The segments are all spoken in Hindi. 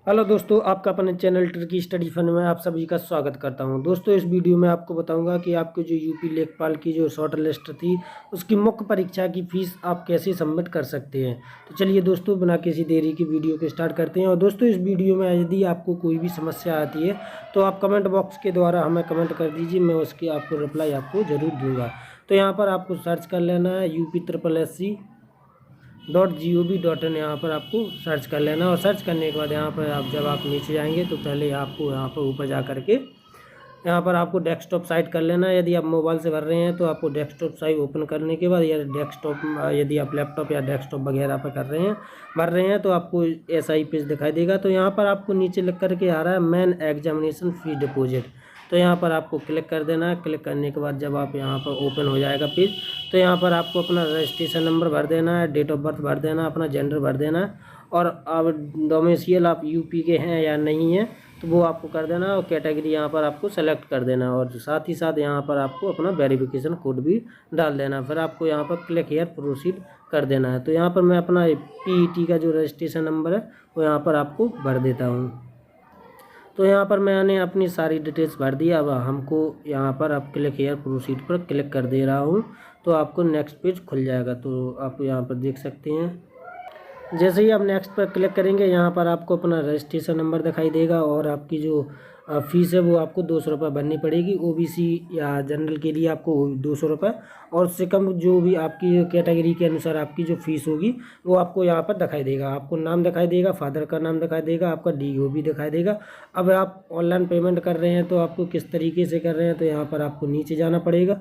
हेलो दोस्तों, आपका अपने चैनल ट्रिकी स्टडी फन में आप सभी का स्वागत करता हूं। दोस्तों, इस वीडियो में आपको बताऊंगा कि आपकी जो यूपी लेखपाल की जो शॉर्ट लिस्ट थी उसकी मुख्य परीक्षा की फ़ीस आप कैसे सबमिट कर सकते हैं। तो चलिए दोस्तों, बिना किसी देरी की वीडियो को स्टार्ट करते हैं। और दोस्तों, इस वीडियो में यदि आपको कोई भी समस्या आती है तो आप कमेंट बॉक्स के द्वारा हमें कमेंट कर दीजिए, मैं उसकी आपको रिप्लाई आपको ज़रूर दूँगा। तो यहाँ पर आपको सर्च कर लेना है UP SSC.gov.in। यहाँ पर आपको सर्च कर लेना और सर्च करने के बाद यहाँ पर जब आप नीचे जाएंगे तो पहले आपको यहाँ पर ऊपर जा करके यहाँ पर आपको डेस्कटॉप साइट कर लेना है। यदि आप मोबाइल से भर रहे हैं तो आपको डेस्कटॉप साइट ओपन करने के बाद यदि आप लैपटॉप या डेस्कटॉप वगैरह पर भर रहे हैं तो आपको ऐसा ही पेज दिखाई देगा। तो यहाँ पर आपको नीचे लिख करके आ रहा है मेन एग्जामिनेशन फी डिपॉजिट। तो यहाँ पर आपको क्लिक कर देना है। क्लिक करने के बाद जब आप यहाँ पर ओपन हो जाएगा पेज, तो यहाँ पर आपको अपना रजिस्ट्रेशन नंबर भर देना है, डेट ऑफ बर्थ भर देना है, अपना जेंडर भर देना है और अब डोमिसाइल आप यूपी के हैं या नहीं हैं तो वो आपको कर देना है और कैटेगरी यहाँ पर आपको सेलेक्ट कर देना है और साथ ही साथ यहाँ पर आपको अपना वेरिफिकेशन कोड भी डाल देना। फिर आपको यहाँ पर क्लिक हियर प्रोसीड कर देना है। तो यहाँ पर मैं अपना PET का जो रजिस्ट्रेशन नंबर है वो यहाँ पर आपको भर देता हूँ। तो यहाँ पर मैंने अपनी सारी डिटेल्स भर दी। अब हमको यहाँ पर अब क्लिक हियर प्रोसीड पर क्लिक कर दे रहा हूँ तो आपको नेक्स्ट पेज खुल जाएगा। तो आप यहाँ पर देख सकते हैं, जैसे ही आप नेक्स्ट पर क्लिक करेंगे यहाँ पर आपको अपना रजिस्ट्रेशन नंबर दिखाई देगा और आपकी जो फ़ीस है वो आपको 200 रुपये भरनी पड़ेगी। OBC या जनरल के लिए आपको 200 रुपये और उससे कम जो भी आपकी कैटेगरी के अनुसार आपकी जो फ़ीस होगी वो आपको यहाँ पर दिखाई देगा। आपको नाम दिखाई देगा, फादर का नाम दिखाई देगा, आपका DO भी दिखाई देगा। अब आप ऑनलाइन पेमेंट कर रहे हैं तो आपको किस तरीके से कर रहे हैं, तो यहाँ पर आपको नीचे जाना पड़ेगा।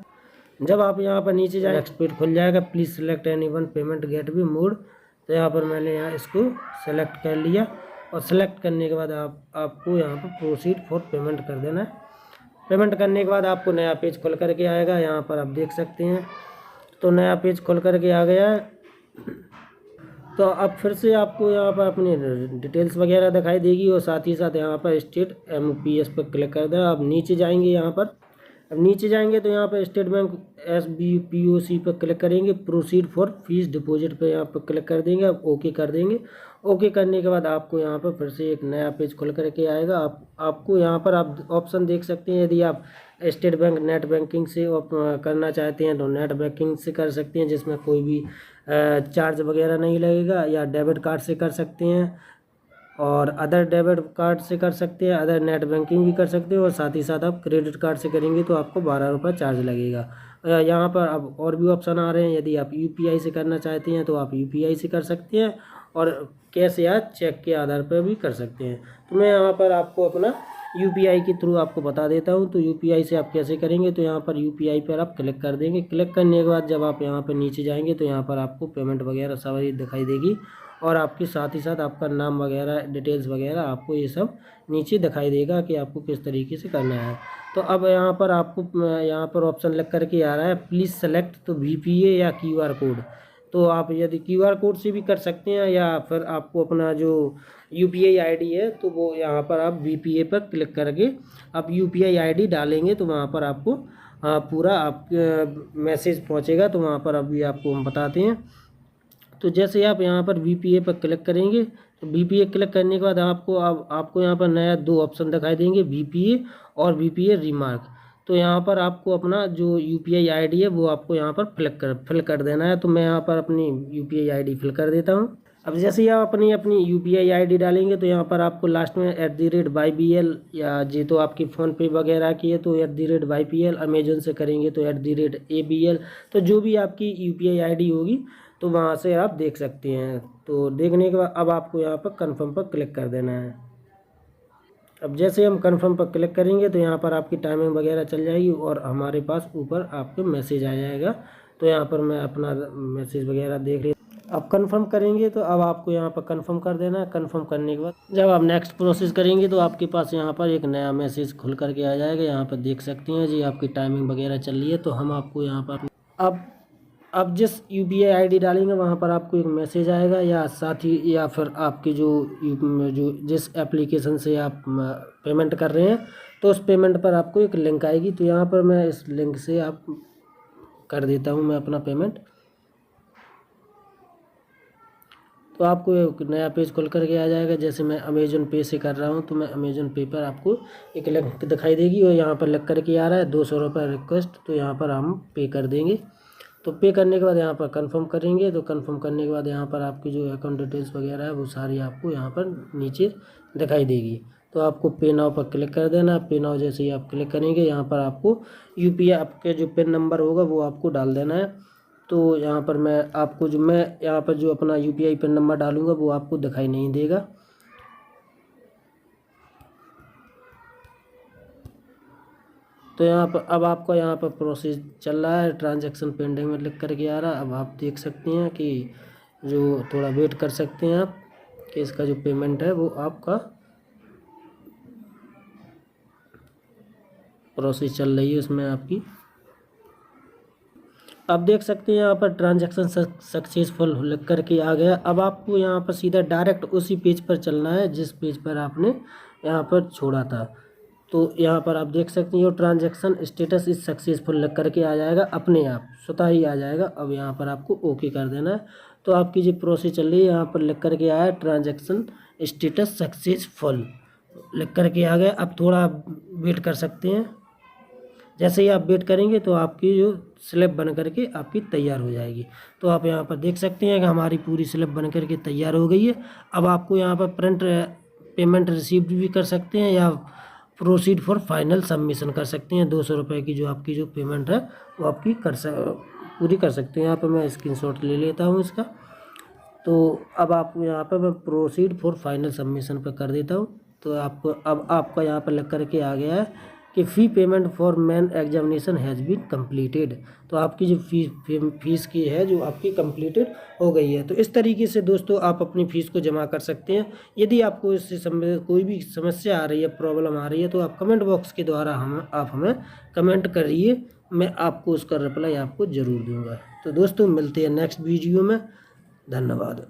जब आप यहाँ पर नीचे जाए नेक्स्ट पेज खुल जाएगा, please select any one payment gateway mode. तो यहाँ पर मैंने यहाँ इसको सेलेक्ट कर लिया और सेलेक्ट करने के बाद आपको यहाँ पर प्रोसीड फॉर पेमेंट कर देना है। पेमेंट करने के बाद आपको नया पेज खुल करके आएगा। यहाँ पर आप देख सकते हैं, तो नया पेज खुल करके आ गया है। तो अब फिर से आपको यहाँ पर अपनी डिटेल्स वगैरह दिखाई देगी और साथ ही साथ यहाँ पर स्टेट MPS पर क्लिक कर देना। अब नीचे जाएंगे, अब नीचे जाएंगे तो यहाँ पर स्टेट बैंक SBPOC पर क्लिक करेंगे, प्रोसीड फॉर फीस डिपॉजिट पर यहाँ पर क्लिक कर देंगे। अब ओके कर देंगे। ओके करने के बाद आपको यहाँ पर फिर से एक नया पेज खुल करके आएगा। आपको यहाँ पर आप ऑप्शन देख सकते हैं। यदि आप स्टेट बैंक नेट बैंकिंग से करना चाहते हैं तो नेट बैंकिंग से कर सकते हैं, जिसमें कोई भी चार्ज वगैरह नहीं लगेगा, या डेबिट कार्ड से कर सकते हैं और अदर डेबिट कार्ड से कर सकते हैं, अदर नेट बैंकिंग भी कर सकते हैं और साथ ही साथ आप क्रेडिट कार्ड से करेंगे तो आपको 12 रुपये चार्ज लगेगा। यहाँ पर अब और भी ऑप्शन आ रहे हैं। यदि आप UPI से करना चाहते हैं तो आप UPI से कर सकते हैं और कैश या चेक के आधार पर भी कर सकते हैं। तो मैं यहाँ पर आपको अपना UPI के थ्रू आपको बता देता हूँ। तो UPI से आप कैसे करेंगे, तो यहाँ पर UPI पर आप क्लिक कर देंगे। क्लिक करने के बाद जब आप यहाँ पर नीचे जाएंगे तो यहाँ पर आपको पेमेंट वगैरह सब दिखाई देगी और आपके साथ ही साथ आपका नाम वगैरह डिटेल्स वगैरह आपको ये सब नीचे दिखाई देगा कि आपको किस तरीके से करना है। तो अब यहाँ पर आपको यहाँ पर ऑप्शन लग करके आ रहा है प्लीज़ सेलेक्ट, तो VPA या QR कोड। तो आप यदि QR कोड से भी कर सकते हैं या फिर आपको अपना जो UPI ID है तो वो यहाँ पर आप VPA पर क्लिक करके आप UPI ID डालेंगे तो वहाँ पर आपको पूरा आपके मैसेज पहुँचेगा। तो वहाँ पर अभी आपको हम बताते हैं। तो जैसे आप यहाँ पर VPA पर क्लिक करेंगे तो VPA क्लिक करने के बाद आपको यहाँ पर नया 2 ऑप्शन दिखाई देंगे, VPA और VPA रिमार्क। तो यहाँ पर आपको अपना जो UPI ID है वो आपको यहाँ पर फिल कर देना है। तो मैं यहाँ पर अपनी UPI ID फिल कर देता हूँ। अब जैसे ही आप अपनी UPI ID डालेंगे तो यहाँ पर आपको लास्ट में @YBL, या जे तो आपकी फ़ोनपे वगैरह की है तो @YPL, अमेजोन से करेंगे तो @ABL। तो जो भी आपकी UPI ID होगी तो वहाँ से आप देख सकते हैं। तो देखने के बाद अब आपको यहाँ पर कन्फर्म पर क्लिक कर देना है। अब जैसे हम कन्फर्म पर क्लिक करेंगे तो यहाँ पर आपकी टाइमिंग वगैरह चल जाएगी और हमारे पास ऊपर आपको मैसेज आ जाएगा। तो यहाँ पर मैं अपना मैसेज वगैरह देख रही। अब कन्फर्म करेंगे तो अब आपको यहाँ पर कन्फर्म कर देना है। कन्फर्म करने के बाद जब आप नेक्स्ट प्रोसेस करेंगे तो आपके पास यहाँ पर एक नया मैसेज खुल करके आ जाएगा। यहाँ पर देख सकते हैं जी आपकी टाइमिंग वगैरह चल रही है। तो हम आपको यहाँ पर अब जिस UPI ID डालेंगे वहाँ पर आपको एक मैसेज आएगा, या साथ ही या फिर आपकी जो जिस एप्लीकेशन से आप पेमेंट कर रहे हैं तो उस पेमेंट पर आपको एक लिंक आएगी। तो यहाँ पर मैं इस लिंक से आप कर देता हूँ मैं अपना पेमेंट। तो आपको एक नया पेज खुल करके आ जाएगा। जैसे मैं अमेज़न पे से कर रहा हूँ तो मैं अमेज़न पे पर आपको एक लिंक दिखाई देगी और यहाँ पर लिख करके आ रहा है 200 रुपये रिक्वेस्ट, तो यहाँ पर हम पे कर देंगे। तो पे करने के बाद यहाँ पर कंफर्म करेंगे। तो कंफर्म करने के बाद यहाँ पर आपकी जो अकाउंट डिटेल्स वगैरह है वो सारी आपको यहाँ पर नीचे दिखाई देगी। तो आपको पे नाउ पर क्लिक कर देना। पे नाउ जैसे ही आप क्लिक करेंगे यहाँ पर आपको UPI आपके जो पिन नंबर होगा वो आपको डाल देना है। तो यहाँ पर मैं यहाँ पर जो अपना UPI पिन नंबर डालूँगा वो आपको दिखाई नहीं देगा। तो यहाँ पर अब आपका यहाँ पर प्रोसेस चल रहा है, ट्रांजैक्शन पेंडिंग में लिख करके आ रहा है। अब आप देख सकते हैं कि जो थोड़ा वेट कर सकते हैं आप कि इसका जो पेमेंट है वो आपका प्रोसेस चल रही है उसमें आपकी। आप देख सकते हैं यहाँ पर ट्रांजैक्शन सक्सेसफुल लिख करके आ गया। अब आपको यहाँ पर सीधा डायरेक्ट उसी पेज पर चलना है जिस पेज पर आपने यहाँ पर छोड़ा था। तो यहाँ पर आप देख सकते हैं ट्रांजैक्शन स्टेटस इज सक्सेसफुल लिख करके आ जाएगा, अपने आप स्वतः ही आ जाएगा। अब यहाँ पर आपको ओके कर देना है। तो आपकी जो प्रोसेस चल रही है यहाँ पर लिख करके आया ट्रांजैक्शन स्टेटस सक्सेसफुल लिख करके आ गया। अब थोड़ा वेट कर सकते हैं। जैसे ही आप वेट करेंगे तो आपकी जो स्लिप बन करके आपकी तैयार हो जाएगी। तो आप यहाँ पर देख सकते हैं कि हमारी पूरी स्लिप बन करके तैयार हो गई है। अब आपको यहाँ पर प्रिंट पेमेंट रिसीव्ड भी कर सकते हैं या प्रोसीड फॉर फाइनल सबमिशन कर सकते हैं। 200 रुपये की जो आपकी जो पेमेंट है वो आपकी पूरी कर सकते हैं। यहाँ पर मैं स्क्रीनशॉट ले लेता हूँ इसका। तो अब आपको यहाँ पर मैं प्रोसीड फॉर फाइनल सबमिशन पर कर देता हूँ। तो आपको अब आपका यहाँ पर लिख करके आ गया है कि fee payment for main examination has been completed. तो आपकी जो फीस की है जो आपकी कंप्लीटेड हो गई है। तो इस तरीके से दोस्तों आप अपनी फ़ीस को जमा कर सकते हैं। यदि आपको इससे संबंधित कोई भी समस्या आ रही है, प्रॉब्लम आ रही है, तो आप कमेंट बॉक्स के द्वारा आप हमें कमेंट करिए, मैं आपको उसका रिप्लाई आपको ज़रूर दूँगा। तो दोस्तों मिलते हैं नेक्स्ट वीडियो में। धन्यवाद।